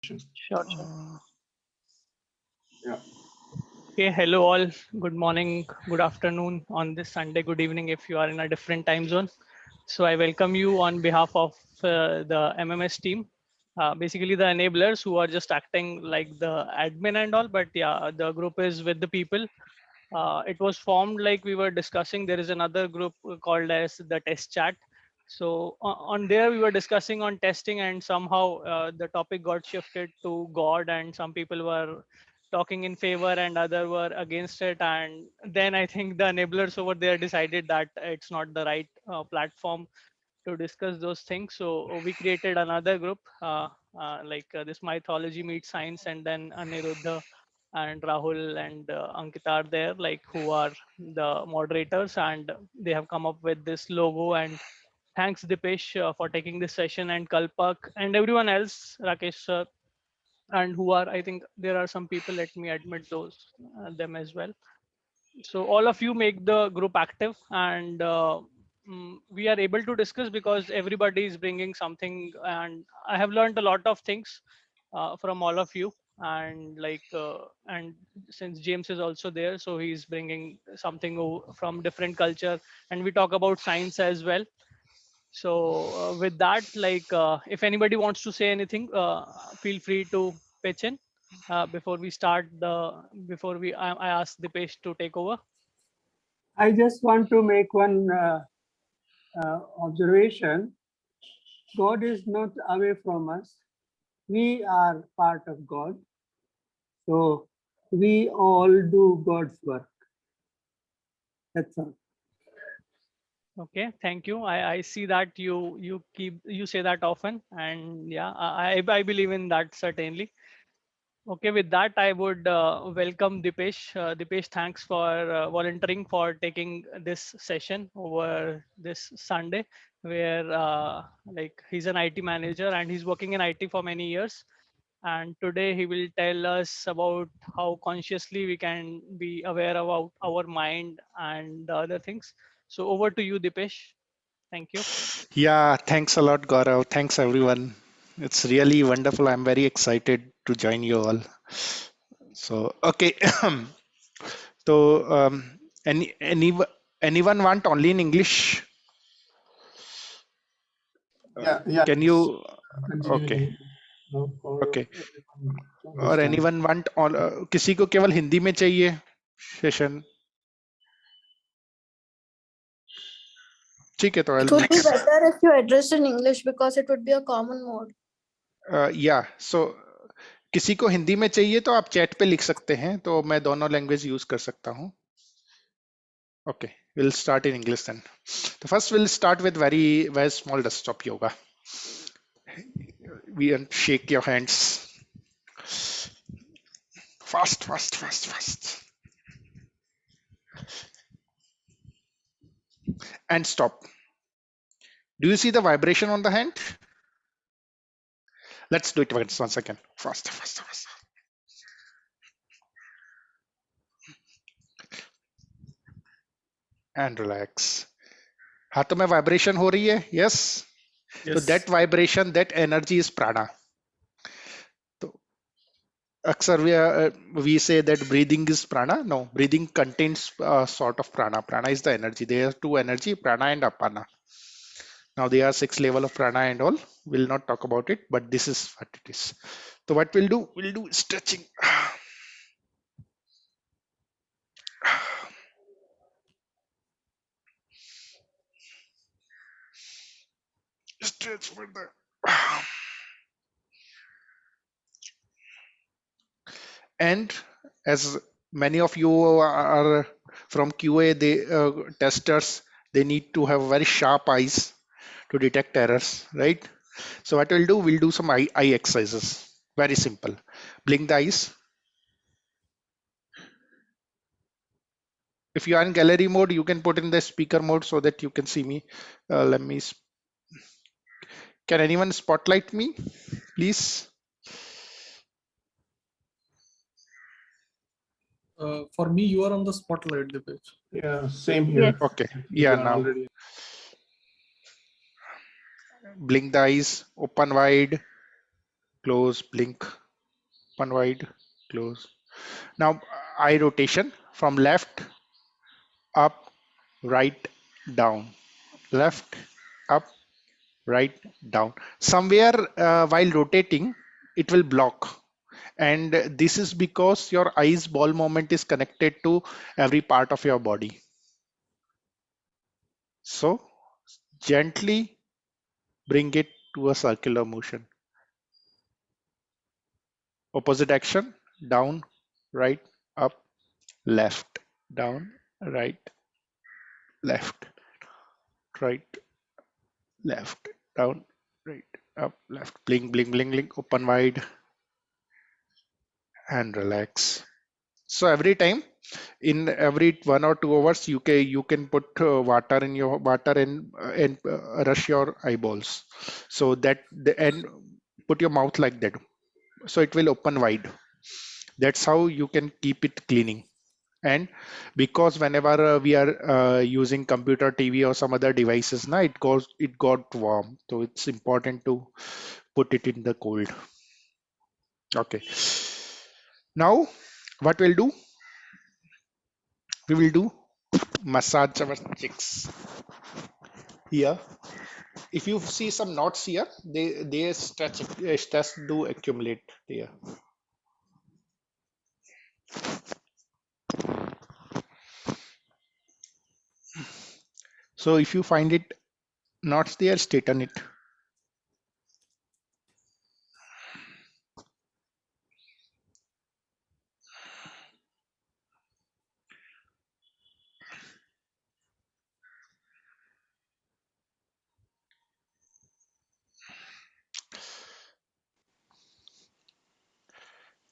Sure. Yeah. Okay, hello all. Good morning, good afternoon on this Sunday, good evening if you are in a different time zone. So I welcome you on behalf of the MMS team. Basically the enablers who are just acting like the admin and all, but yeah, the group is with the people. It was formed like we were discussing. There is another group called as the test chat. So on there we were discussing on testing, and somehow the topic got shifted to God, and some people were talking in favor and other were against it. And then I think the enablers over there decided that it's not the right platform to discuss those things. So we created another group, this mythology meets science, and then Aniruddha and Rahul and Ankita are there, like who are the moderators, and they have come up with this logo. And thanks Deepesh for taking this session, and Kalpak and everyone else, Rakesh sir, and who are, I think there are some people, let me admit those them as well. So all of you make the group active, and we are able to discuss because everybody is bringing something, and I have learned a lot of things from all of you. And since James is also there, so he's bringing something from different culture, and we talk about science as well. So with that, if anybody wants to say anything, feel free to pitch in before we start the before we I ask Dipesh to take over. I just want to make one observation. God is not away from us. We are part of God. So we all do God's work. That's all. Okay, thank you. I see that you say that often, and yeah, I believe in that certainly. Okay, with that, I would welcome Dipesh. Dipesh, thanks for volunteering for taking this session over this Sunday, where he's an IT manager and he's working in IT for many years. And today he will tell us about how consciously we can be aware about our mind and the other things. So over to you, Dipesh. Thank you. Yeah, thanks a lot, Gaurav. Thanks, everyone. It's really wonderful. I'm very excited to join you all. So, okay. So, anyone want only in English? Yeah. Can you? Okay, Continuing. No, for okay. everyone to और understand. anyone want all? किसी को केवल हिंदी में चाहिए session? ठीक है तो It I'll would be mix. better if you addressed in English because it would be a common mode. Yeah. So किसी को हिंदी में चाहिए तो आप चैट पे लिख सकते हैं, तो मैं दोनों लैंग्वेज यूज कर सकता हूँ. Okay, we'll start in English then. So first we'll start with very small desktop yoga. We shake your hands. Fast, fast, fast, fast. And stop. Do you see the vibration on the hand? Let's do it once again. Fast, fast, fast. And relax. हाथों में vibration हो रही है? Yes. So that vibration, that energy is prana. Aksar we say that breathing is prana. No, breathing contains sort of prana. Prana is the energy. There are two energy, prana and apana. Now there are 6 level of prana and all. We'll not talk about it, but this is what it is. So what we'll do stretching. Stretch further. And as many of you are from QA, they testers, they need to have very sharp eyes to detect errors, right? So what we'll do some eye exercises. Very simple. Blink the eyes. If you are in gallery mode, you can put in the speaker mode so that you can see me. Can anyone spotlight me, please? For me, you are on the spotlight, Deepesh. Yeah, same here. Yes. Okay. Yeah, now. Blink the eyes, open wide. close, blink, open wide, close. Now eye rotation from left, up, right, down, left, up, right, down. Somewhere while rotating, it will block. And this is because your eyes ball movement is connected to every part of your body. So gently bring it to a circular motion. Opposite action, down, right, up, left, down, right, left, right, left, down, right, up, left. Blink, blink, blink, blink, open wide and relax. So every time in every 1 or 2 hours, you can put water in your water and rush your eyeballs. So that and put your mouth like that. So it will open wide. That's how you can keep it cleaning. And because whenever we are using computer, TV, or some other devices, now it got warm. So it's important to put it in the cold. Okay. Now what we'll do? We will do massage our cheeks here. If you see some knots here, they stress do accumulate there. So if you find it knots there, straighten it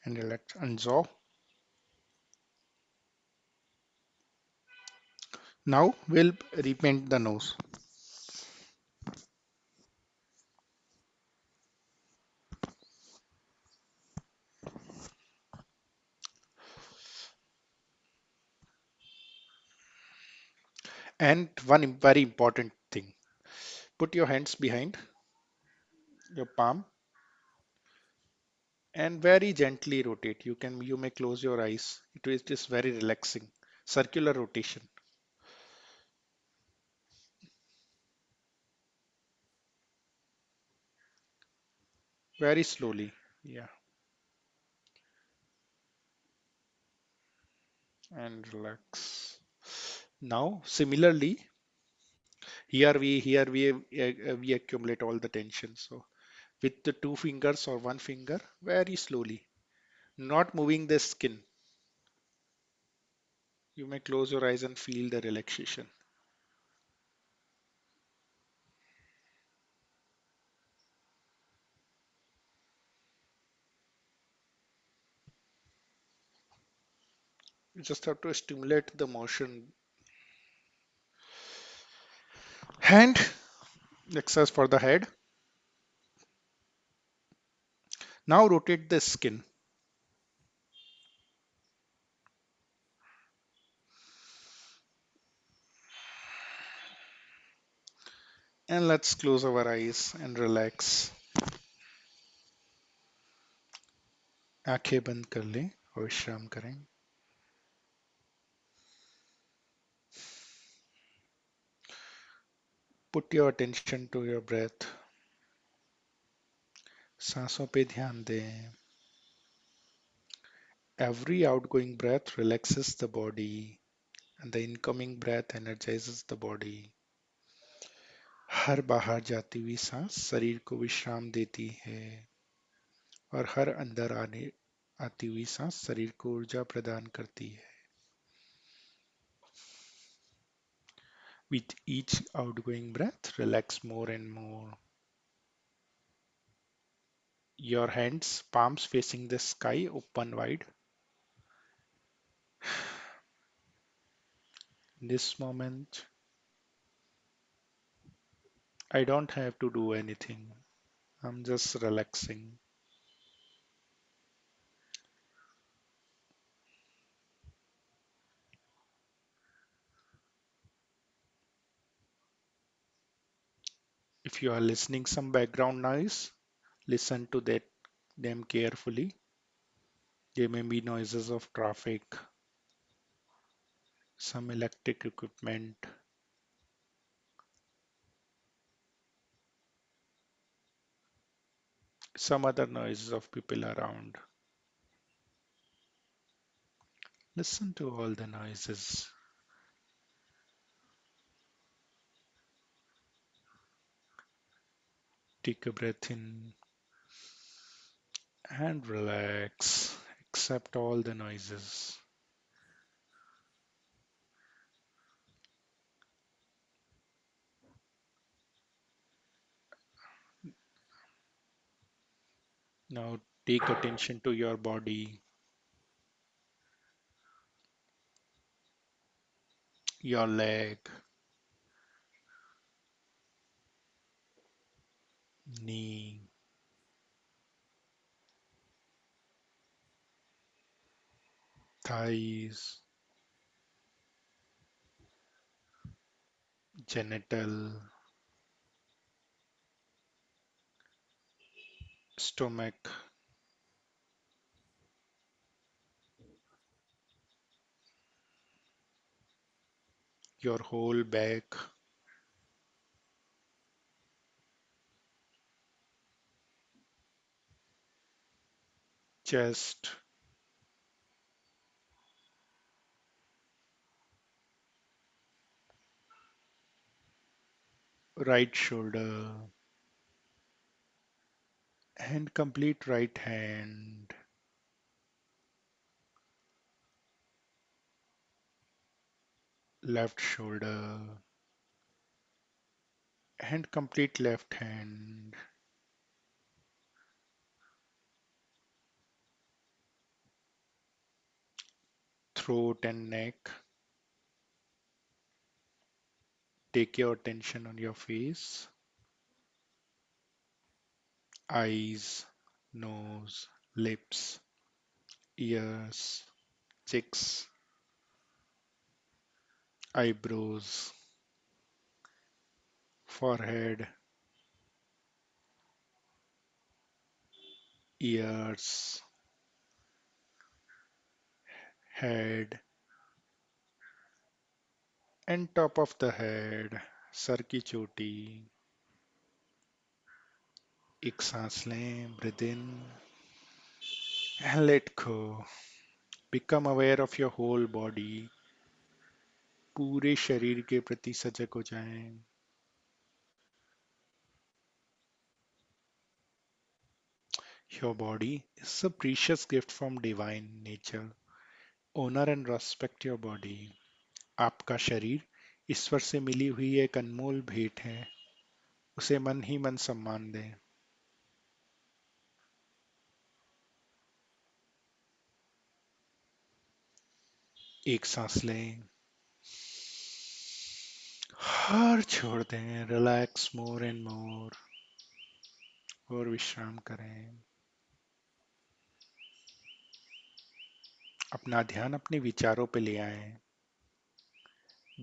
and relax and jaw. Now we'll repaint the nose. And one very important thing, put your hands behind your palm and very gently rotate. You may close your eyes. It is just very relaxing. Circular rotation. Very slowly. Yeah. And relax. Now similarly, we accumulate all the tension. So with the 2 fingers or 1 finger, very slowly, not moving the skin. You may close your eyes and feel the relaxation. You just have to stimulate the motion. Hand exercise for the head. Now rotate the skin. And let's close our eyes and relax. आंखें बंद कर लें और विश्राम करें. Put your attention to your breath. सांसों पे ध्यान दें. Every outgoing breath relaxes the body and the incoming breath energizes the body. हर बाहर जाती हुई सांस शरीर को विश्राम देती है और हर अंदर आने आती हुई सांस शरीर को ऊर्जा प्रदान करती है. With each outgoing breath, relax more and more. Your hands, palms facing the sky, open wide. In this moment, I don't have to do anything. I'm just relaxing. If you are listening some background noise, listen to that them carefully. There may be noises of traffic, some electric equipment, some other noises of people around. Listen to all the noises. Take a breath in and relax. Accept all the noises. Now take attention to your body, your leg, knee, thighs, genital, stomach, your whole back, chest, right shoulder, and complete right hand, left shoulder, and complete left hand, throat and neck. Take your attention on your face, eyes, nose, lips, ears, cheeks, eyebrows, forehead, ears, head, and top of the head. Sir की चोटी. एक सांस लें, breathe in and let go. Become aware of your whole body. पूरे शरीर के प्रति सजग हो जाएं. Your body is a precious gift from divine nature. Honor and respect your body. आपका शरीर ईश्वर से मिली हुई एक अनमोल भेंट है. उसे मन ही मन सम्मान दें. एक सांस लें और छोड़ दें. Relax more and more. और विश्राम करें. अपना ध्यान अपने विचारों पे ले आएं.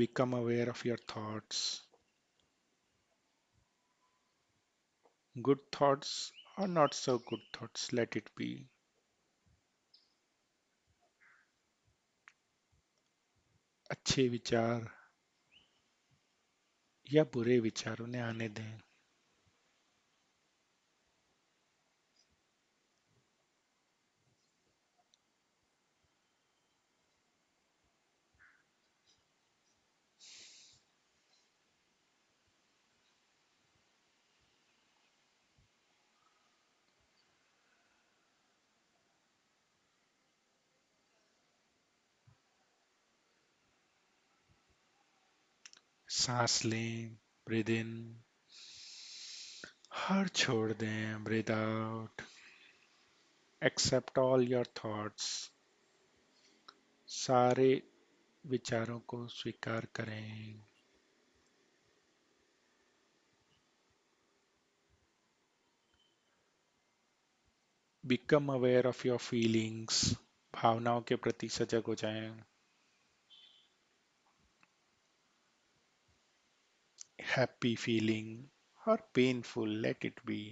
Become aware of your thoughts. Good thoughts or not so good thoughts, let it be. अच्छे विचार या बुरे विचार उन्हें आने दें. सांस लें, ब्रीद इन और छोड़ दें, breathe out. Accept all your thoughts. सारे विचारों को स्वीकार करें. Become aware of your feelings. भावनाओं के प्रति सजग हो जाएं. हैप्पी फीलिंग और painful, let it be.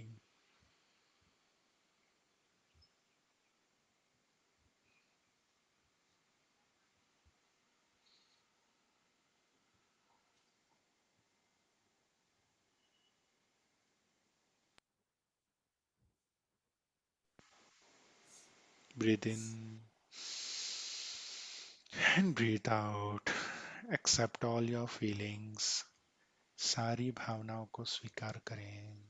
Breathe in and breathe out. Accept all your feelings. सारी भावनाओं को स्वीकार करें.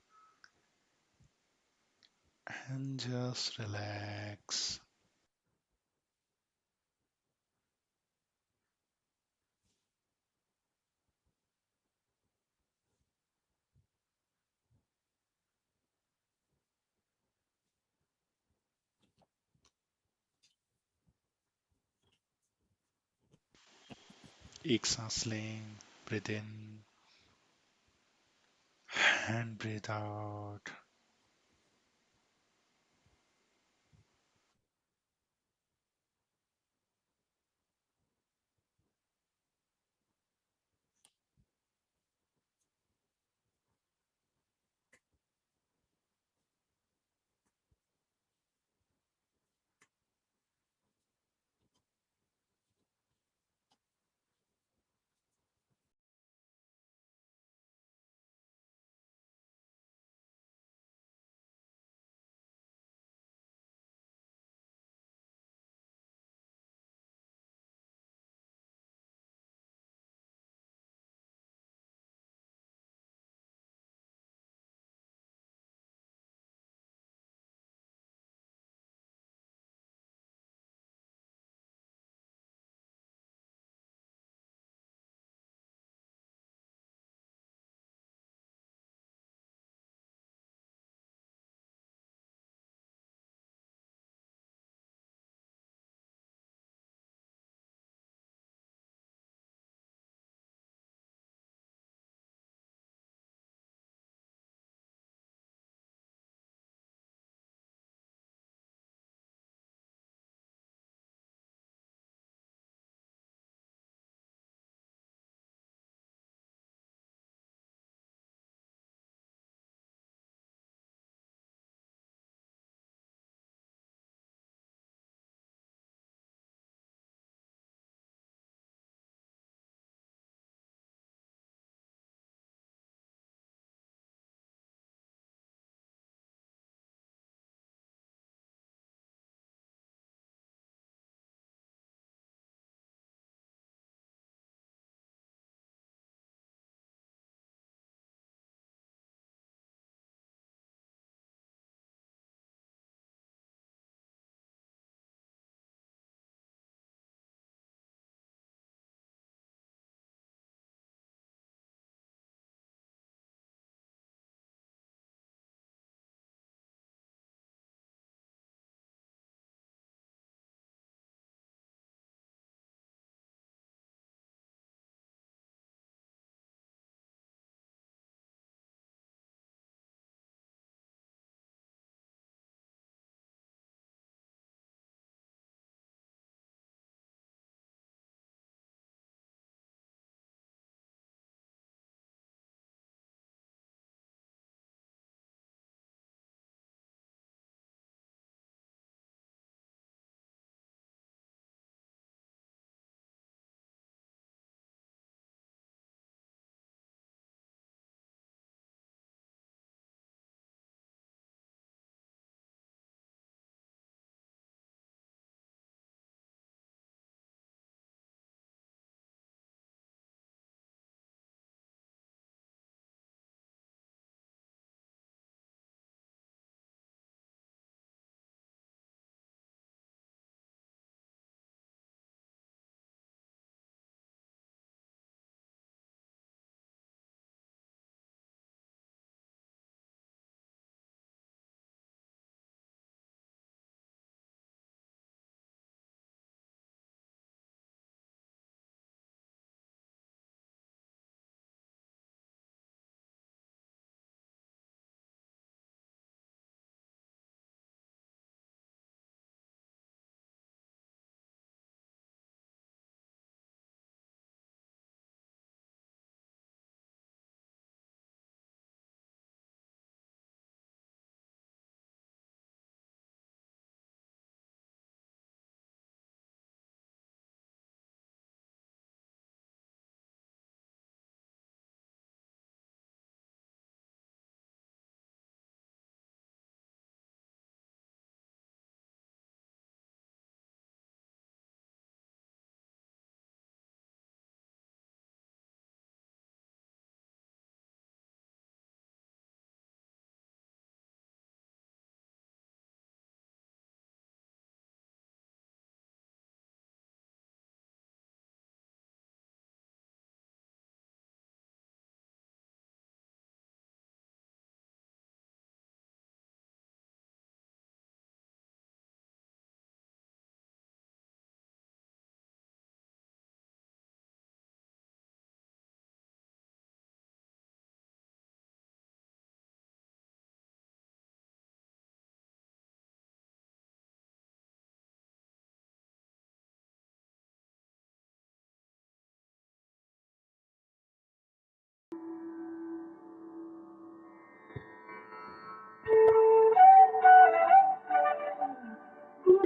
And just relax. एक सांस लें. Breathe in and breathe out.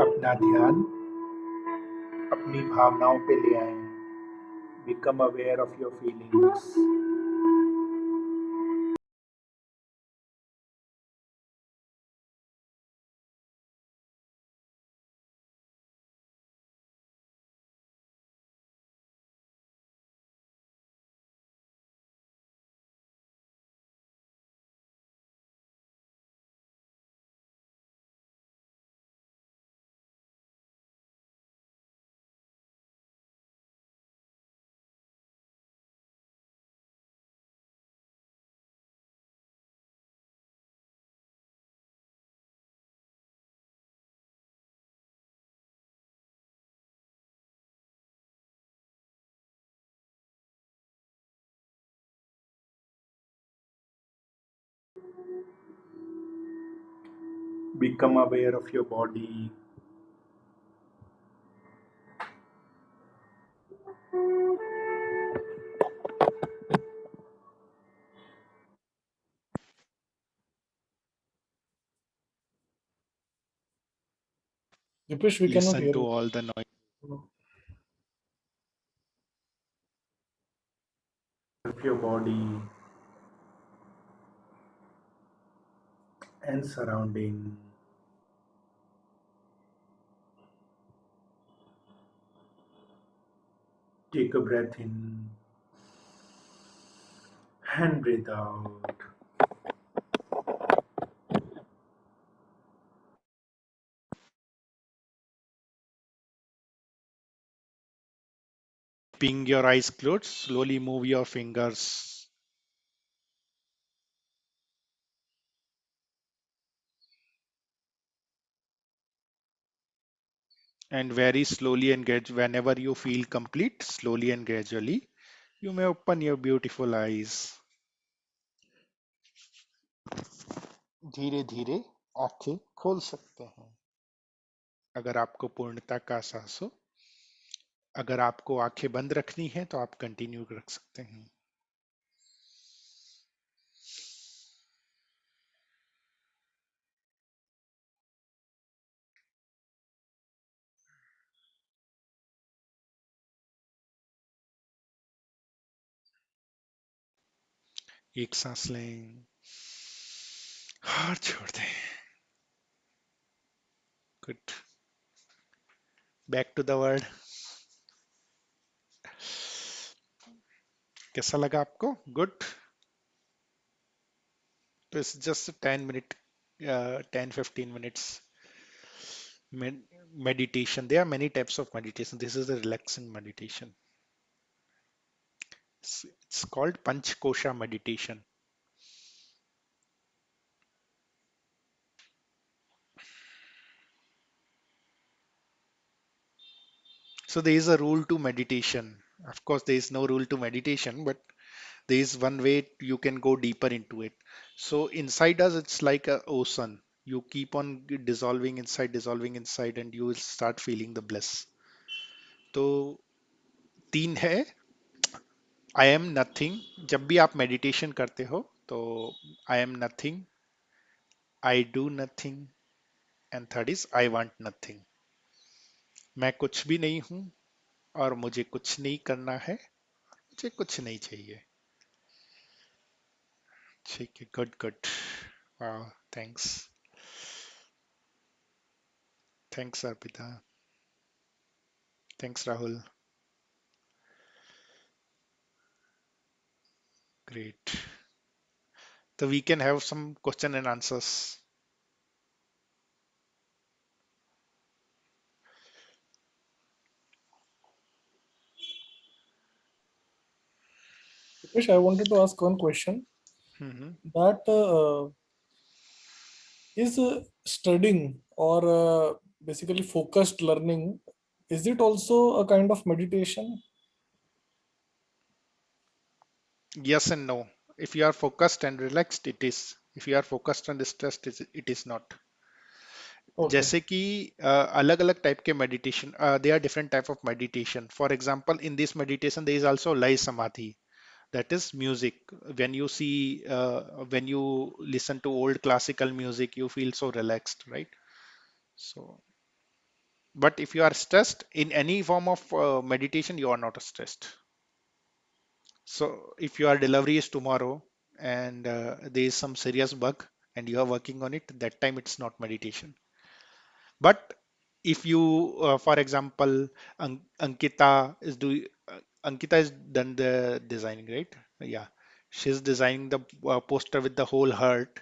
अपना ध्यान अपनी भावनाओं पे ले आए. Become aware of your feelings. Become aware of your body. Deepesh, we cannot Listen hear to you. all the noise of your body and surrounding. Take a breath in and breathe out. Keeping your eyes closed, slowly move your fingers and very slowly and whenever you feel complete, slowly and gradually, you may open your beautiful eyes. धीरे धीरे आंखें खोल सकते हैं अगर आपको पूर्णता का एहसास हो. अगर आपको आंखें बंद रखनी है तो आप कंटिन्यू रख सकते हैं. एक सांस लें और छोड़ दें. Good. Back to the world. कैसा लगा आपको? गुड. तो it's just 10 minute 10-15 minutes meditation. There are many types of meditation. This is a relaxing meditation. It's called Panch Kosha meditation. So there is a rule to meditation. Of course, there is no rule to meditation, but there is one way you can go deeper into it. So inside us, it's like a ocean. You keep on dissolving inside, and you will start feeling the bliss. तो तीन है. I am nothing. जब भी आप meditation करते हो तो I am nothing, I do nothing, and third is I want nothing. मैं कुछ भी नहीं हूं और मुझे कुछ नहीं करना है. मुझे कुछ नहीं चाहिए. ठीक है. Good good. वाह. Thanks. Thanks Arpita. Thanks Rahul. Great. So we can have some question and answers. Deepesh, I wanted to ask one question. Mhm. That is studying or basically focused learning, is it also a kind of meditation? Yes and no. If you are focused and relaxed, it is. If you are focused and stressed, it is not. Okay. जैसे कि अलग अलग type के meditation, they are different type of meditation. For example, in this meditation there is also laya samadhi. That is music. When you see, when you listen to old classical music, you feel so relaxed, right? So But if you are stressed in any form of meditation, you are not stressed. So if your delivery is tomorrow and there is some serious bug and you are working on it, that time it's not meditation. But if you, for example, Ankita is done the designing, right? Yeah, she's designing the poster with the whole heart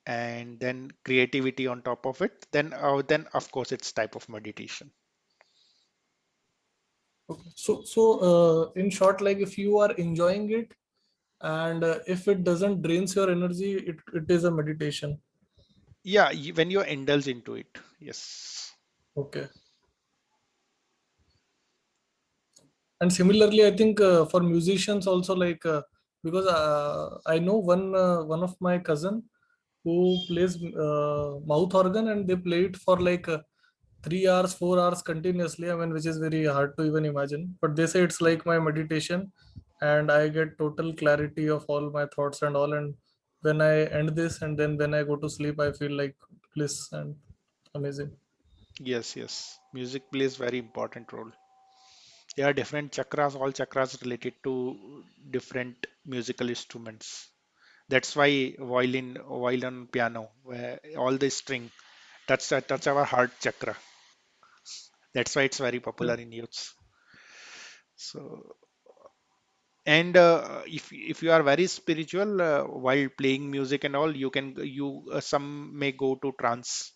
and then creativity on top of it. Then of course it's type of meditation. Okay. In short, like if you are enjoying it and if it doesn't drains your energy, it is a meditation. Yeah, when you indulge into it, yes. Okay. And similarly, I think for musicians also, like because I know one of my cousin who plays mouth organ, and they play it for like 3 hours 4 hours continuously. I mean, which is very hard to even imagine, but they say it's like my meditation, and I get total clarity of all my thoughts and all. And when I end this, and then when I go to sleep, I feel like bliss and amazing. Yes, yes. Music plays very important role. There are different chakras, all chakras related to different musical instruments. That's why violin, piano, where all the string touch our heart chakra. That's why it's very popular in youths. So, and if you are very spiritual while playing music and all, you some may go to trance.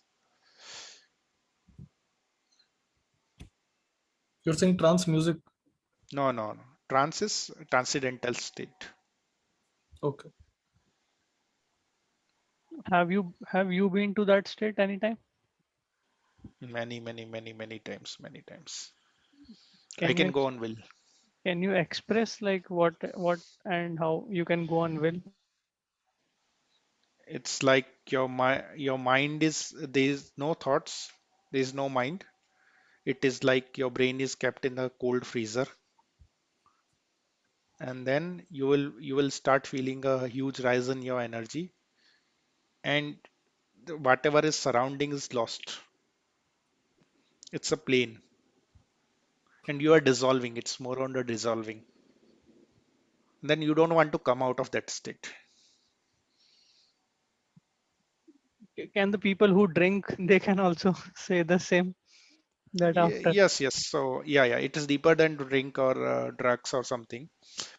You're saying trance music? No, no, no. Trance is transcendental state. Okay. Have you been to that state anytime? Many times, many times. I Can you can go on will. can you express like what and how you can go on will? It's like your mind is there is no thoughts, there is no mind. It is like your brain is kept in a cold freezer, and then you will start feeling a huge rise in your energy, and whatever is surrounding is lost. It's a plane, and you are dissolving. It's more on the dissolving. Then you don't want to come out of that state. Can the people who drink they can also say the same that after? Yes, yes. So yeah, it is deeper than drink or drugs or something,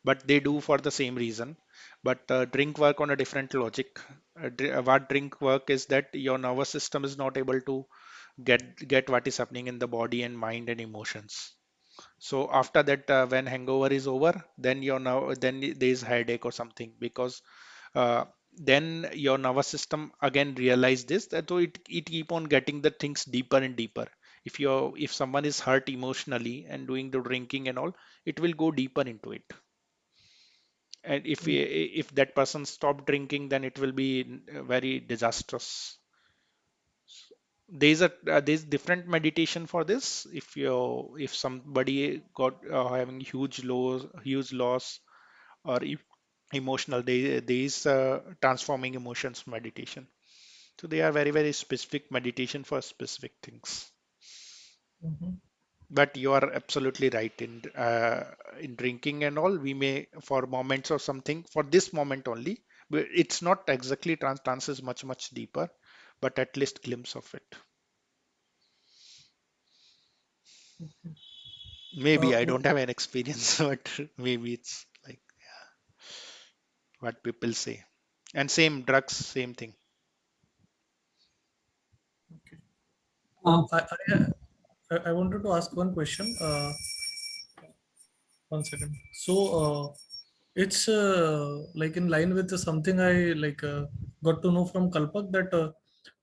but they do for the same reason. But drink work on a different logic. What drink work is that your nervous system is not able to get what is happening in the body and mind and emotions. So after that, when hangover is over, then there is headache or something because uh, then your nervous system again realize this that so it keep on getting the things deeper and deeper. If someone is hurt emotionally and doing the drinking and all, it will go deeper into it. And if that person stop drinking, then it will be very disastrous. There's different meditation for this. If somebody got having huge loss, or emotional, there is transforming emotions meditation. So they are very specific meditation for specific things. Mhm. But you are absolutely right in drinking and all. We may for moments or something for this moment only, but it's not exactly trance is much deeper, but at least glimpse of it. Maybe I don't have an experience, but maybe it's like what people say. And same drugs, same thing. Okay. Uh, I wanted to ask one question. 1 second. It's like in line with something I like got to know from Kalpak, that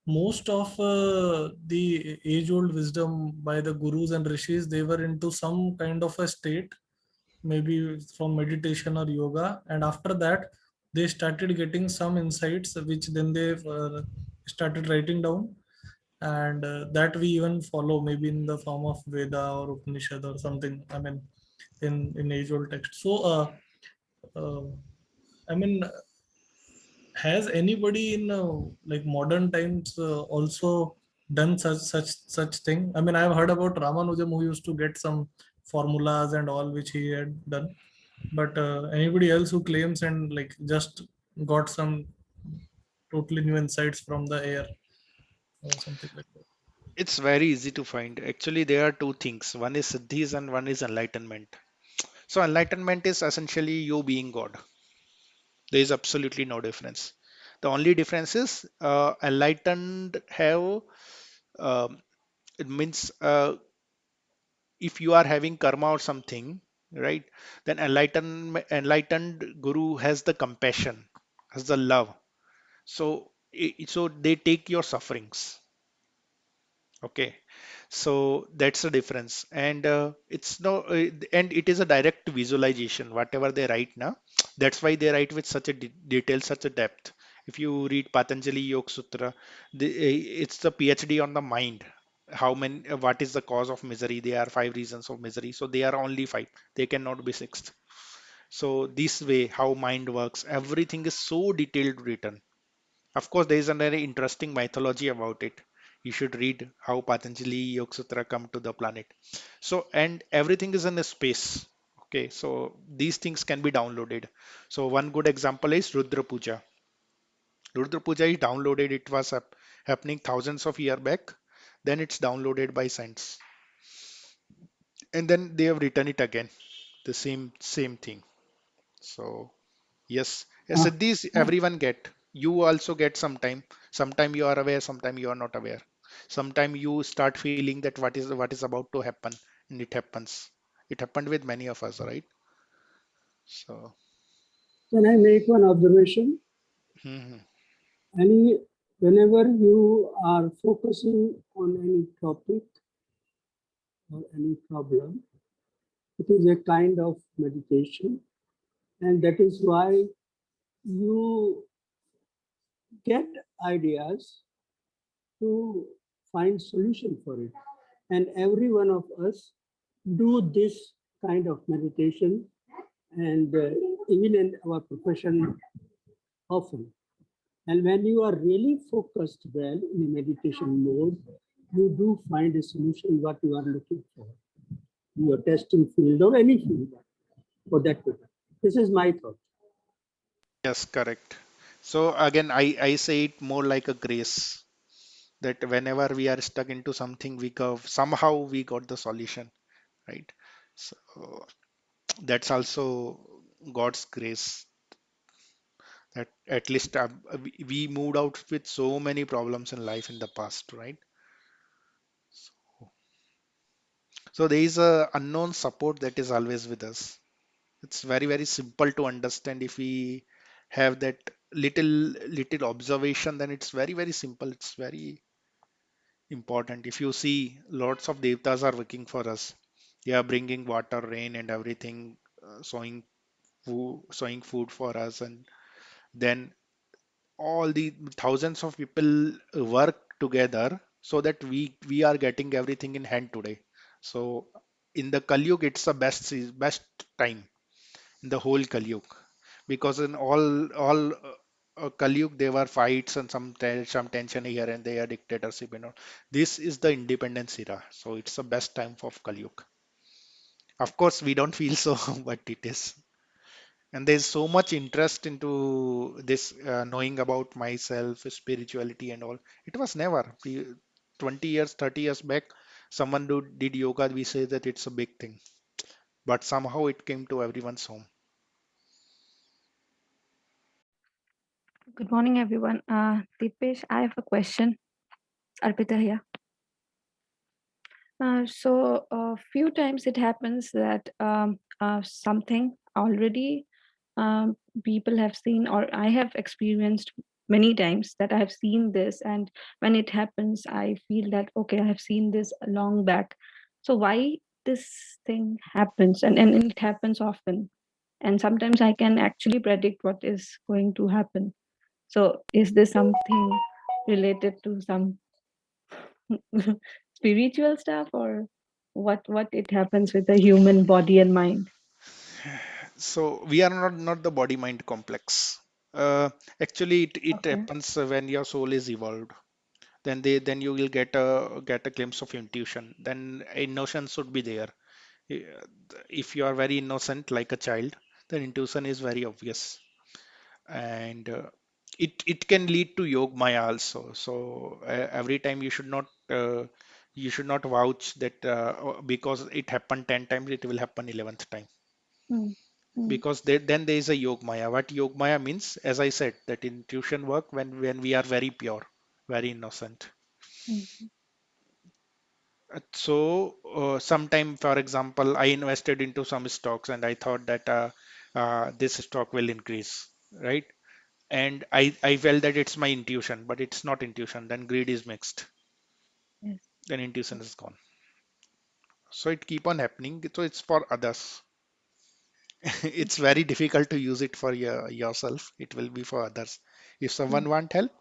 most of the age-old wisdom by the gurus and rishis, they were into some kind of a state, maybe from meditation or yoga, and after that they started getting some insights, which then they started writing down, and that we even follow, maybe in the form of Veda or Upanishad or something. I mean, in age old text. Uh, I mean, has anybody in like modern times also done such thing. I mean, I've heard about Ramanujam who used to get some formulas and all which he had done, but anybody else who claims and like just got some totally new insights from the air or something like that. It's very easy to find. Actually, there are two things. One is siddhis and one is enlightenment. So enlightenment is essentially you being God. There is absolutely no difference. The only difference is enlightened have it means if you are having karma or something, right? Then enlightened guru has the compassion, has the love. So so they take your sufferings. Okay, so that's the difference, and it's no, and it is a direct visualization. Whatever they write now, that's why they write with such a detail, such a depth. If you read Patanjali Yoga Sutra, it's the PhD on the mind. How many? What is the cause of misery? There are five reasons of misery. So they are only five. They cannot be sixth. So this way, how mind works, everything is so detailed written. Of course, there is a very interesting mythology about it. You should read how Patanjali Yoga Sutra come to the planet. So, and everything is in a space. Okay, so these things can be downloaded. So one good example is Rudra Puja. Rudra Puja is downloaded. It was happening thousands of years back. Then it's downloaded by science, and then they have written it again. The same thing. So yes, yes, Uh, these everyone get. You also get sometime. Sometime you are aware, sometime you are not aware. Sometime you start feeling that what is about to happen, and it happens. It happened with many of us, right? So, can I make one observation? mhm. Any, whenever you are focusing on any topic or any problem, it is a kind of meditation, and that is why you get ideas to find solution for it. And every one of us do this kind of meditation, and even in our profession often. And when you are really focused well in a meditation mode, you do find a solution what you are looking for, in your testing field or any field for that matter. This is my thought. Yes, correct. So again, I say it more like a grace that whenever we are stuck into something, we go somehow we got the solution, right? So that's also God's grace that at least we moved out with so many problems in life in the past, right? So there is a unknown support that is always with us. It's very simple to understand. If we have that little observation, then it's very simple. It's very important. If you see, lots of devtas are working for us. They are bringing water, rain, and everything, sowing food for us, and then all the thousands of people work together so that we are getting everything in hand today. So in the Kali Yuga, it's the best time in the whole Kali Yuga, because in all Kali Yuga there were fights and some tension here and there, dictatorship and all. This is the independence era, so it's the best time of Kali Yuga. Of course, we don't feel so, but it is. And there's so much interest into this, knowing about myself, spirituality and all. It was never 20 years, 30 years back, someone did yoga, we say that it's a big thing, but somehow it came to everyone's home. Good morning, everyone. Deepesh, I have a question. Arpita here. So a few times it happens that something already um, people have seen, or I have experienced many times that I have seen this, and when it happens, I feel that okay, I have seen this long back. So why this thing happens, and it happens often, and sometimes I can actually predict what is going to happen. So is this something related to some spiritual stuff, or what it happens with the human body and mind? So we are not the body mind complex. uh, Actually it Okay. happens when your soul is evolved. then you will get a glimpse of intuition. Then innocence should be there. Eh, if you are very innocent like a child, then intuition is very obvious. And it can lead to yog maya also. So every time you should not vouch that because it happened 10 times it will happen 11th time, Mm, mm, because then there is a yog maya. What yog maya means, as I said, that intuition work when we are very pure, very innocent. mm. So sometime, for example, I invested into some stocks and I thought that this stock will increase, right? And I felt that it's my intuition, but it's not intuition. Then greed is mixed. Yes. Then intuition is gone. So it keep on happening. So it's for others. It's very difficult to use it for yourself. It will be for others. If Mm. someone want help,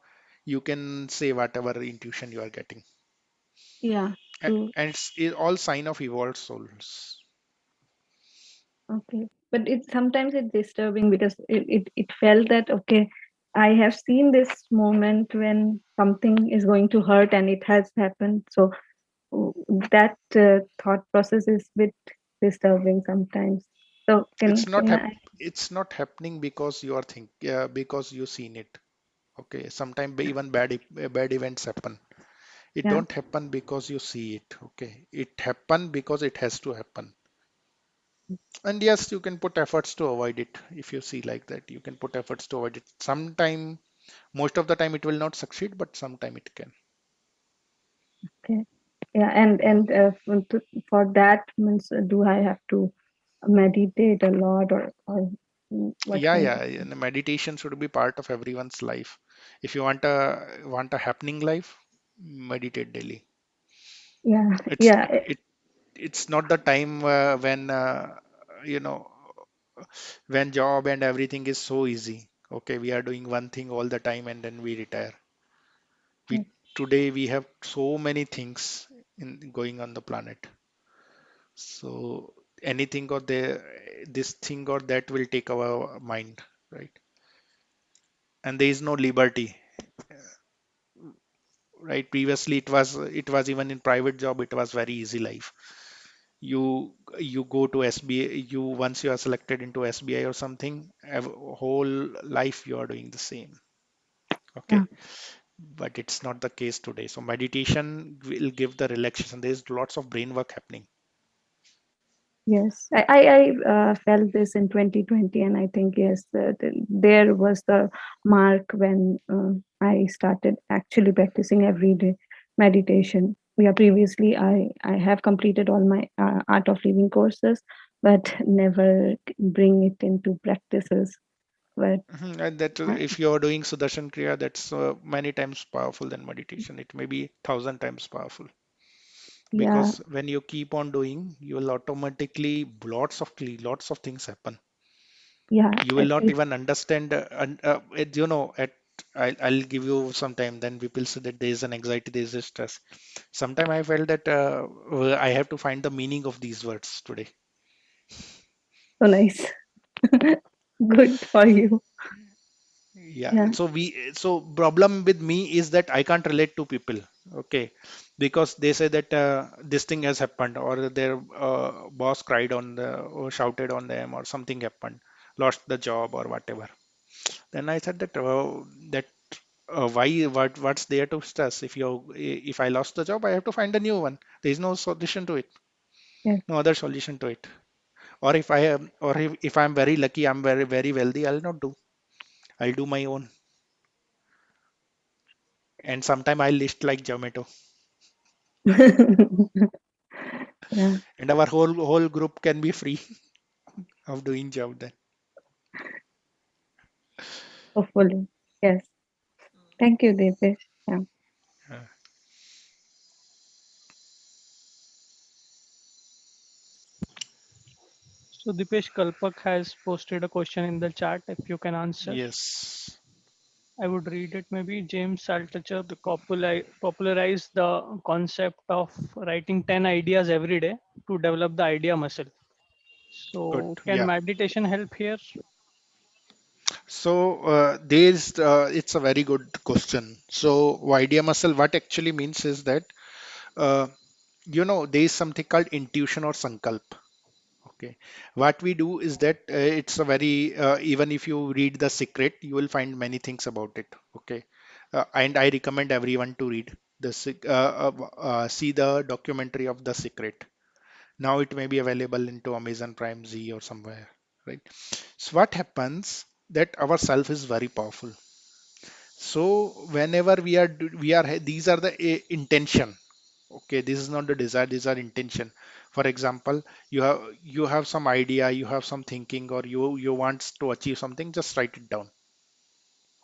you can say whatever intuition you are getting. Yeah, true. And it's all sign of evolved souls. Okay. But it sometimes it's disturbing because it felt that okay, I have seen this moment when something is going to hurt and it has happened. So uh, that thought process is bit disturbing sometimes. So It's not can I, it's not happening because you are because you seen it. Okay, sometimes even bad events happen. It yeah, don't happen because you see it. Okay, it happen because it has to happen. And yes, you can put efforts to avoid it. If you see like that, you can put efforts to avoid it. Sometime, most of the time, it will not succeed, but sometime it can. okay. Yeah, for that means do I have to meditate a lot or what Yeah, can yeah. And meditation should be part of everyone's life. If you want a happening life, meditate daily. yeah, It's yeah, it's not the time when you know when job and everything is so easy. Okay, we are doing one thing all the time and then we retire. We today we have so many things in going on the planet. So anything or this thing or that will take our mind, right? And there is no liberty, right? Previously it was even in private job it was very easy life. You go to SBA, you once you are selected into SBI or something, whole life you are doing the same. yeah. Okay, but it's not the case today. So meditation will give the relaxation. There's lots of brain work happening. Yes, I felt this in 2020, and I think yes, there was the mark when I started actually practicing every day meditation. Yeah, previously I have completed all my art of living courses, but never bring it into practices. But And that uh, if you are doing Sudarshan Kriya, that's many times powerful than meditation. It may be thousand times powerful, yeah, because when you keep on doing, you will automatically lots of things happen. yeah, You will not even understand. I'll give you some time. Then people say that there is an anxiety, there is a stress. Sometimes I felt that I have to find the meaning of these words today. so nice. Good for you. Yeah, Yeah, so problem with me is that I can't relate to people, okay, because they say that this thing has happened, or their boss cried on the or shouted on them, or something happened, lost the job or whatever. Then I said that what's there to stress? If I lost the job, I have to find a new one. There is no solution to it, yeah. no other solution to it. Or if I'm very lucky, I'm very wealthy, I'll do my own. And sometime I list like Zomato, Yeah, and our whole group can be free of doing job then. hopefully. Yes. Thank you, Deepesh. Yeah. Uh, So Dipesh, Kalpak has posted a question in the chat. If you can answer, yes, I would read it. Maybe James Saltcher popularized the concept of writing 10 ideas every day to develop the idea muscle. good. So can Yeah, meditation help here? So it's a very good question. So idea muscle, what actually means is that uh, there is something called intuition or sankalp. Okay, what we do is that it's a very even if you read The Secret, you will find many things about it. Okay, and I recommend everyone to read see the documentary of The Secret. Now it may be available into Amazon Prime Z or somewhere, right? So what happens that our self is very powerful. So whenever these are the intention. Okay, this is not the desire, these are intention. For example, you have some idea, you have some thinking, or you want to achieve something, just write it down.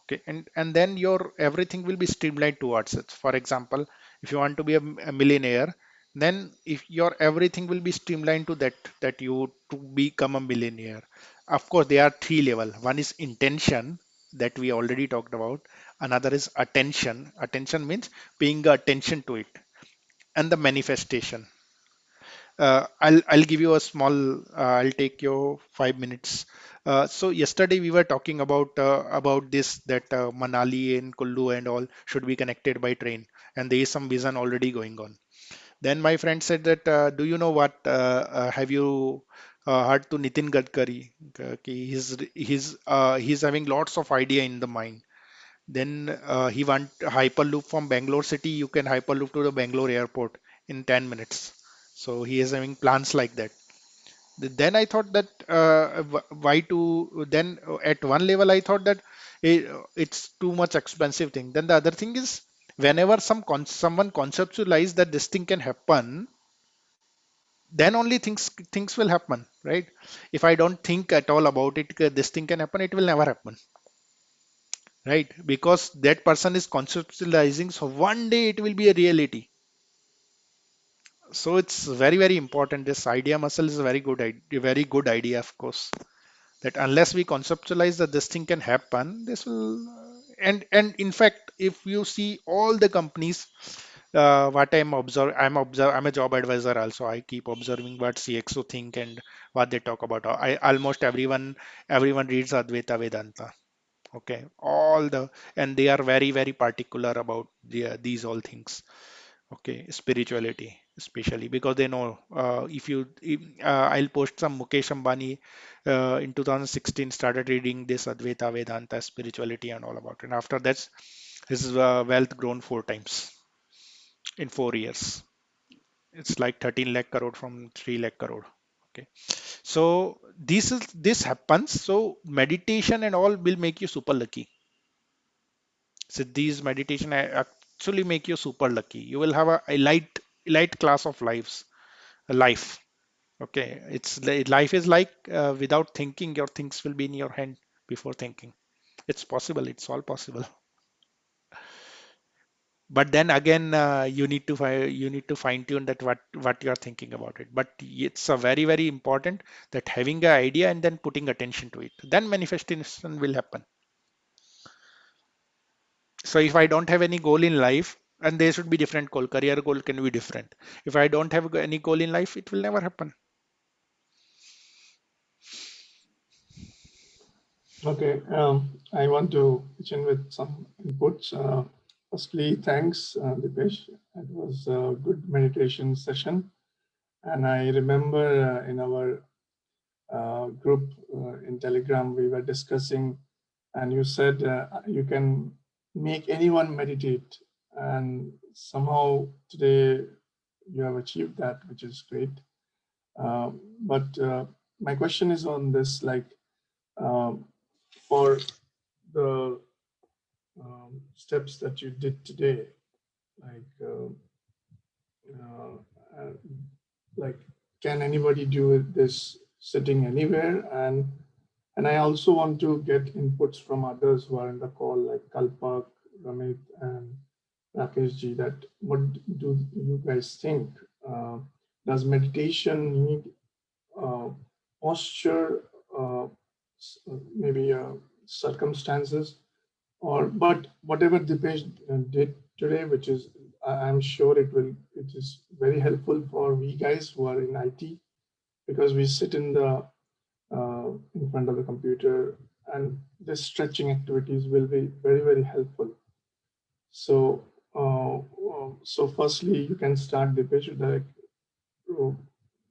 Okay, and then your everything will be streamlined towards it. For example, if you want to be a millionaire, then if your everything will be streamlined to that you to become a millionaire. Of course, there are three level. One is intention, that we already talked about. Another is attention means paying attention to it. And the manifestation. I'll give you a small. I'll take you 5 minutes. So yesterday we were talking about this, that Manali and Kullu and all should be connected by train, and there is some vision already going on. Then my friend said that, do you know what? Have you heard to Nitin Gadkari? Okay, he's having lots of idea in the mind. Then he want hyperloop from Bangalore city. You can hyperloop to the Bangalore airport in 10 minutes. So he is having plans like that. Then I thought that why to then at one level I thought that it's too much expensive thing. Then the other thing is, whenever someone conceptualize that this thing can happen, then only things will happen, right? If I don't think at all about it, this thing can happen, it will never happen, right? Because that person is conceptualizing, so one day it will be a reality. So it's very important. This idea muscle is a very good idea, of course, that unless we conceptualize that this thing can happen, this will and in fact, if you see all the companies, what I'm a job advisor also. I keep observing what CXO think and what they talk about. I almost everyone reads Advaita Vedanta. Okay, all the and they are very particular about these all things. Okay, spirituality especially, because they know, I'll post some Mukesh Ambani in 2016 started reading this Advaita Vedanta spirituality and all about it. And after that, his wealth grown 4 times in 4 years. It's like 13 lakh crore from 3 lakh crore. Okay, so this happens. So meditation and all will make you super lucky. So these meditation actually make you super lucky. You will have a elite class of life. Okay, life is like, without thinking, your things will be in your hand before thinking. It's possible. It's all possible. But then again, you need to fine tune that what you're thinking about it. But it's a very important that having an idea and then putting attention to it, then manifestation will happen. So if I don't have any goal in life, and there should be different goal, career goal can be different. If I don't have any goal in life, it will never happen. Okay, I want to pitch in with some inputs. Firstly, thanks, Deepesh. It was a good meditation session. And I remember in our group in Telegram, we were discussing, and you said you can make anyone meditate. And somehow today you have achieved that, which is great. But my question is on this, like, um, for the steps that you did today, like, uh, uh, like, can anybody do this sitting anywhere? And I also want to get inputs from others who are in the call, like Kalpak, Ramit, and Rakesh ji, that what do you guys think? Does meditation need uh, posture, maybe circumstances, or but whatever Dipesh did today, which is I'm sure it is very helpful for we guys who are in IT, because we sit in front of the computer and this stretching activities will be very, very helpful. So, so firstly, you can start Deepesh with like,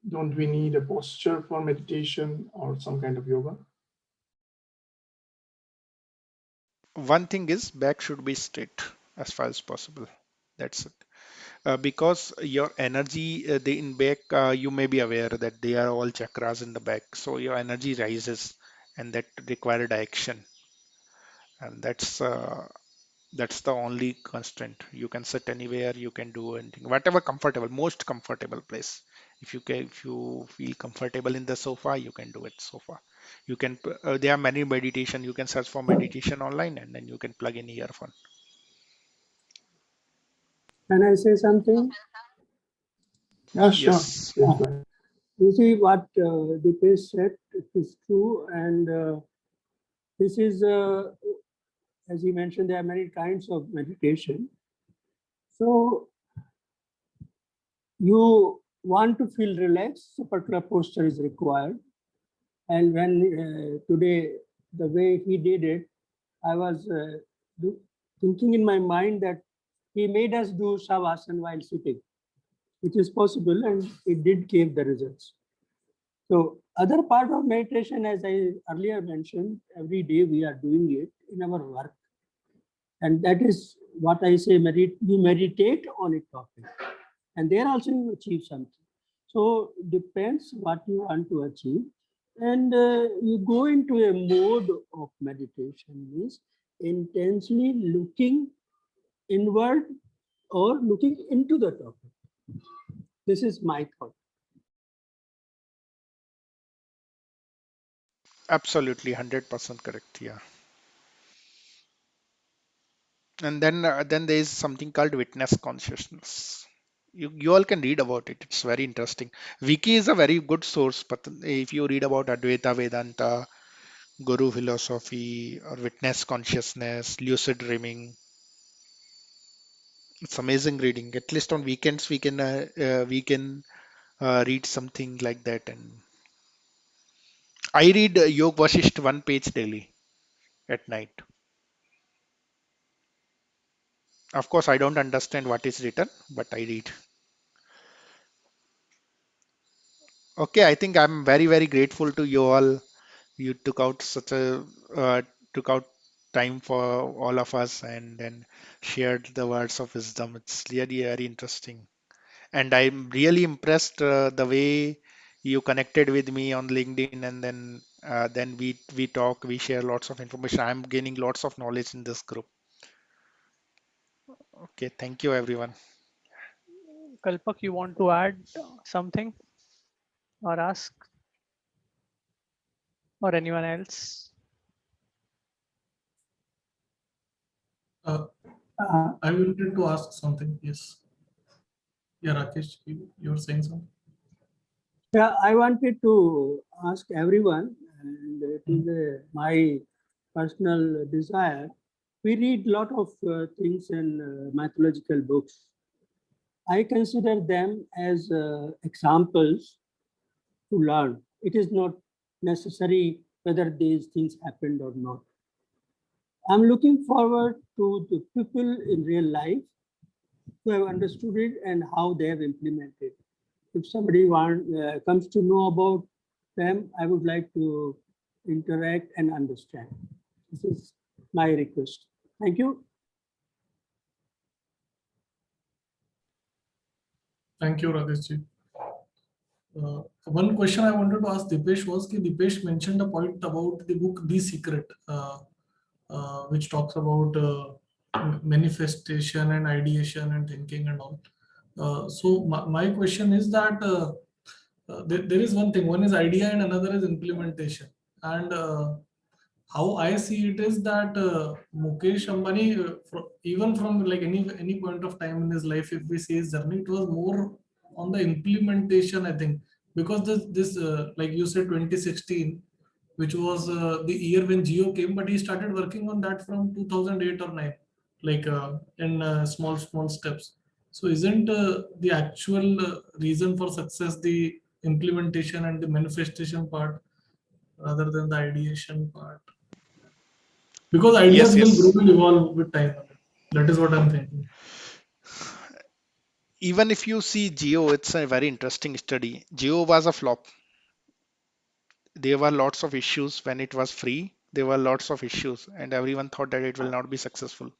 don't we need a posture for meditation or some kind of yoga? One thing is back should be straight as far as possible. That's it. Because your energy, the in back, you may be aware that they are all chakras in the back. So your energy rises, and that require direction, and that's the only constraint. You can sit anywhere, you can do anything, whatever comfortable, most comfortable place. If you feel comfortable in the sofa, you can do it sofa. You can there are many meditation. You can search for meditation online, and then you can plug in earphone. Can I say something? Yeah, sure. Yes. Please go ahead. You see what Deepesh said, it is true. And this is, as he mentioned, there are many kinds of meditation. So you want to feel relaxed, a particular posture is required. And when today, the way he did it, I was thinking in my mind that he made us do shavasana while sitting, which is possible, and it did give the results. So other part of meditation, as I earlier mentioned, every day we are doing it in our work. And that is what I say, you meditate on a topic. And there also you achieve something. So depends what you want to achieve. And you go into a mode of meditation, means intensely looking inward or looking into the topic. This is my thought. Absolutely, 100% correct. Yeah. And then there is something called witness consciousness. You all can read about it. It's very interesting. Wiki is a very good source, but if you read about Advaita Vedanta, Guru philosophy, or witness consciousness, lucid dreaming, it's amazing reading. At least on weekends we can read something like that. And I read Yog Vasisht one page daily at night. Of course, I don't understand what is written, but I read. Okay, I think I'm very, very grateful to you all. You uh, took out time for all of us and then shared the words of wisdom. It's really very interesting. And I'm really impressed the way you connected with me on LinkedIn, and then we talk, we share lots of information. I'm gaining lots of knowledge in this group. Okay, thank you everyone. Kalpak, you want to add something or ask, or anyone else? Uh, Uh, I wanted to ask something. Yes. Yeah, Rakesh, you were saying something. yeah, I wanted to ask everyone, and it is my personal desire. We read a lot of things in mythological books. I consider them as examples to learn. It is not necessary whether these things happened or not. I'm looking forward to the people in real life who have understood it and how they have implemented. If somebody comes to know about them, I would like to interact and understand. This is my request. Thank you. Thank you, Rakesh ji. One question I wanted to ask Deepesh was that Deepesh mentioned a point about the book The Secret, which talks about manifestation and ideation and thinking and all. So my question is that there is one thing, one is idea and another is implementation. And how I see it is that Mukesh Ambani, even from like any point of time in his life, if we see his journey, it was more on the implementation, I think, because this like you said, 2016, which was the year when Geo came, but he started working on that from 2008 or 9, like in small steps. So isn't the actual reason for success the implementation and the manifestation part rather than the ideation part? Because Yes, ideas will grow yes. and evolve with time. That is what I'm thinking. Even if you see Geo, it's a very interesting study. Geo was a flop. There were lots of issues when it was free. There were lots of issues, and everyone thought that it will not be successful.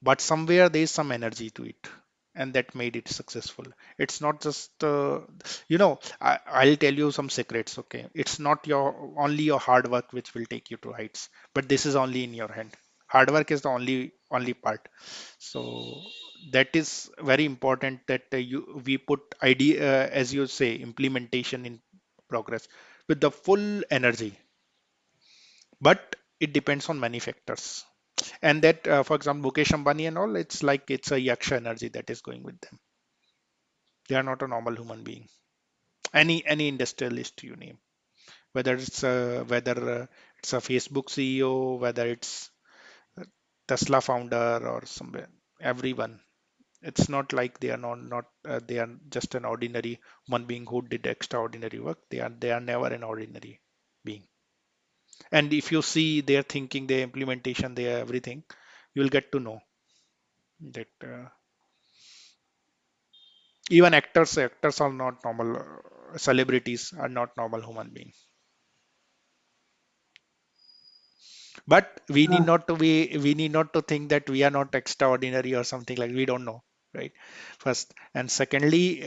But somewhere there is some energy to it, and that made it successful. It's not just I'll tell you some secrets. Okay, it's not your only your hard work which will take you to heights, but this is only in your hand. Hard work is the only part. So that is very important that you we put idea, as you say, implementation in progress with the full energy, but it depends on many factors. And that for example Mukesh Ambani and all, it's like it's a yaksha energy that is going with them. They are not a normal human being. Any industrialist you name, whether it's a Facebook CEO, whether it's Tesla founder or somewhere, everyone, it's not like they are not they are just an ordinary human being who did extraordinary work. They are never an ordinary being. And if you see their thinking, their implementation, their everything, you will get to know that even actors are not normal. Celebrities are not normal human beings. But Uh, we need not to think that we are not extraordinary or something, like we don't know, right? First, and secondly,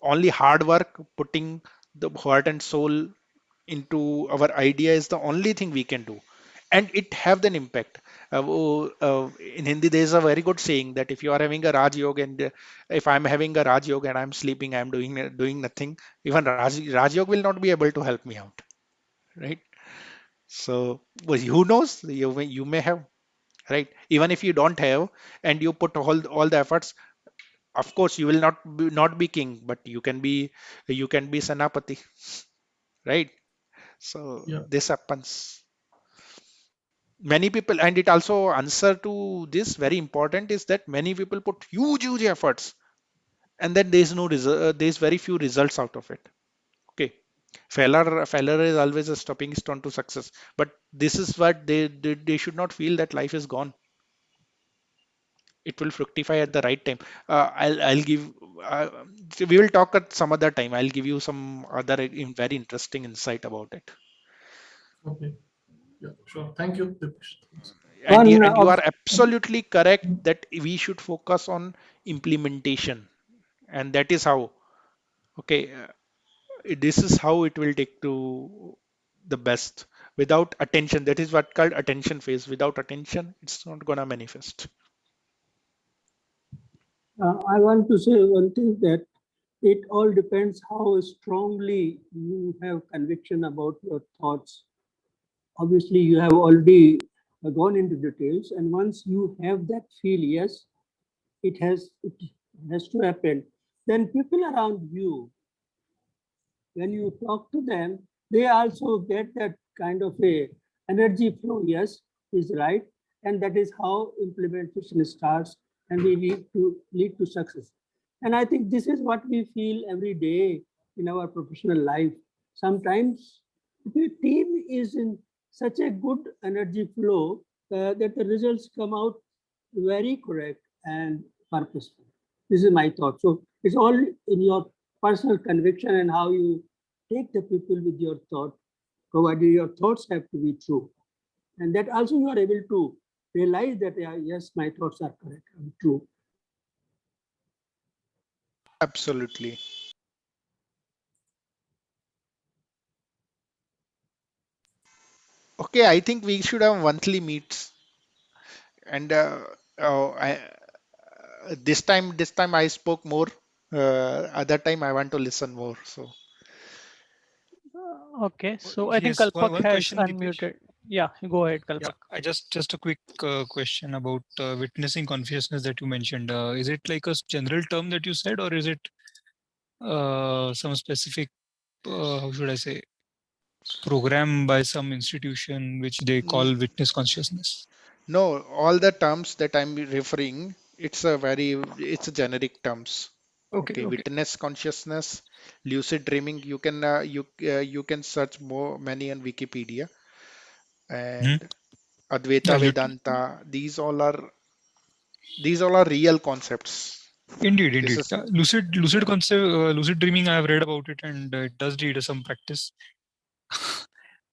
only hard work, putting the heart and soul into our idea is the only thing we can do, and it have an impact. In Hindi there is a very good saying that if you are having a Raj Yoga, and if I'm having a Raj Yoga and I'm sleeping, I'm doing nothing, even Raj Yoga will not be able to help me out, right? So well, who knows, you may have, right? Even if you don't have, and you put all the efforts, of course you will not be king, but you can be Senapati, right? So Yeah. this happens. Many people, and it also answer to this very important is that many people put huge efforts, and then there's no result, there's very few results out of it. Okay, failure is always a stepping stone to success, but this is what they should not feel that life is gone. It will fructify at the right time. I'll give uh, we will talk at some other time. I'll give you some other very interesting insight about it. Okay. Yeah. Sure. Thank you, Deepesh. Thanks. and y- one and you of are absolutely correct that we should focus on implementation, and that is how, okay, this is how it will take to the best. Without attention, that is what called attention phase. Without attention, it's not gonna manifest. I want to say one thing, that it all depends how strongly you have conviction about your thoughts. Obviously, you have already gone into details, and once you have that feel, yes, it has to happen. Then people around you, when you talk to them, they also get that kind of a energy flow. Yes, is right, and that is how implementation starts, and we lead to success. And I think this is what we feel every day in our professional life. Sometimes the team is in such a good energy flow that the results come out very correct and purposeful. This is my thought. So it's all in your personal conviction and how you take the people with your thought, provided your thoughts have to be true. And that also you are able to realize that, yeah, yes, my thoughts are correct and true. Absolutely. Okay, I think we should have monthly meets, and this time I spoke more. Other time I want to listen more. So Okay, so I think Yes, one, Kalpak one has question, Deepesh. unmuted. Yeah, go ahead, Yeah, Kalpak. I just a quick question about witnessing consciousness that you mentioned. Is it like a general term that you said, or is it some specific, how should I say, program by some institution which they n- call witness consciousness? no, all the terms that I'm referring, it's a generic terms. Okay, Okay, okay. witness consciousness, lucid dreaming. You can search more many on Wikipedia, Hmm. and Advaita, Yeah, Vedanta, these all are real concepts. indeed, This indeed. is Yeah, lucid yeah, concept, lucid dreaming. I have read about it, and it does need some practice.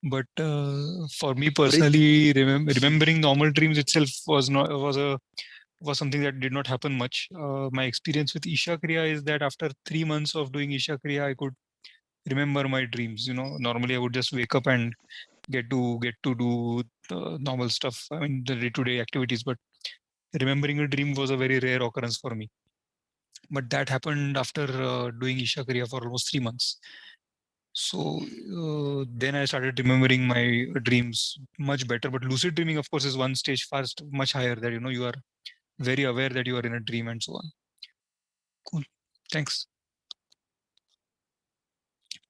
But for me breath. personally, remembering normal dreams itself was something that did not happen much. My experience with Isha Kriya is that after 3 months of doing Isha Kriya, I could remember my dreams. Normally I would just wake up and get to do the normal stuff. I mean, the day-to-day activities. But remembering a dream was a very rare occurrence for me. But that happened after doing Isha Kriya for almost 3 months. So then I started remembering my dreams much better. But lucid dreaming, of course, is one stage fast, much higher. That you are very aware that you are in a dream and so on. Cool. Thanks.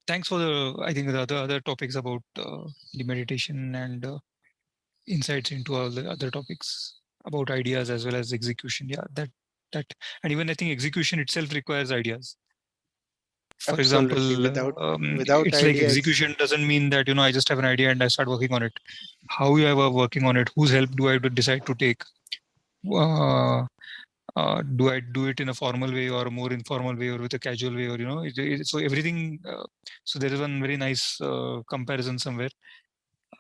Thanks for I think the other topics about the meditation and insights into all the other topics about ideas as well as execution. Yeah, that and even I think execution itself requires ideas. For Absolutely. example, Without it's like ideas, execution doesn't mean that I just have an idea and I start working on it. How you are working on it? Whose help do I decide to take? Uh, do I do it in a formal way or a more informal way or with a casual way, or so everything. So there is one very nice comparison somewhere.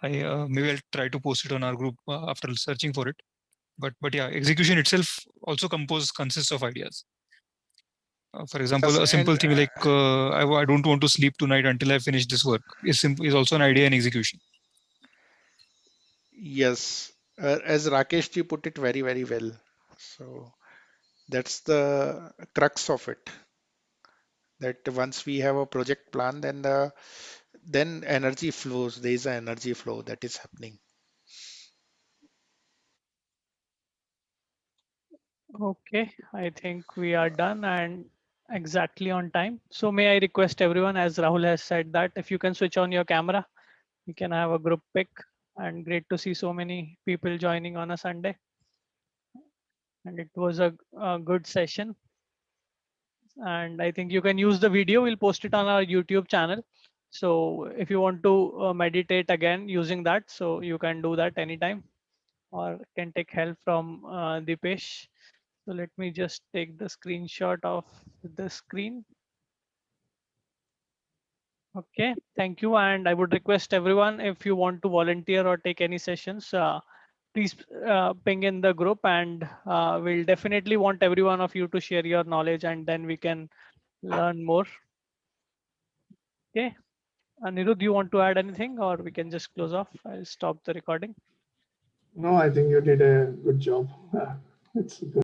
I maybe I'll try to post it on our group after searching for it. But yeah, execution itself also consists of ideas. For example, yes, a simple and thing like I don't want to sleep tonight until I finish this work is also an idea in execution. yes, as Rakesh ji put it very, very well. So that's the crux of it. That once we have a project plan, then energy flows. There is an energy flow that is happening. Okay, I think we are done and exactly on time. So may I request everyone, as Rahul has said, that if you can switch on your camera, we can have a group pic. And great to see so many people joining on a Sunday. And it was a good session. And I think you can use the video. We'll post it on our YouTube channel. So if you want to meditate again using that, so you can do that anytime or can take help from Deepesh. So let me just take the screenshot of the screen. Okay, thank you. And I would request everyone, if you want to volunteer or take any sessions, please ping in the group, and we'll definitely want every one of you to share your knowledge, and then we can learn more. Okay. Anirudh, do you want to add anything, or we can just close off? I'll stop the recording. No, I think you did a good job. It's good.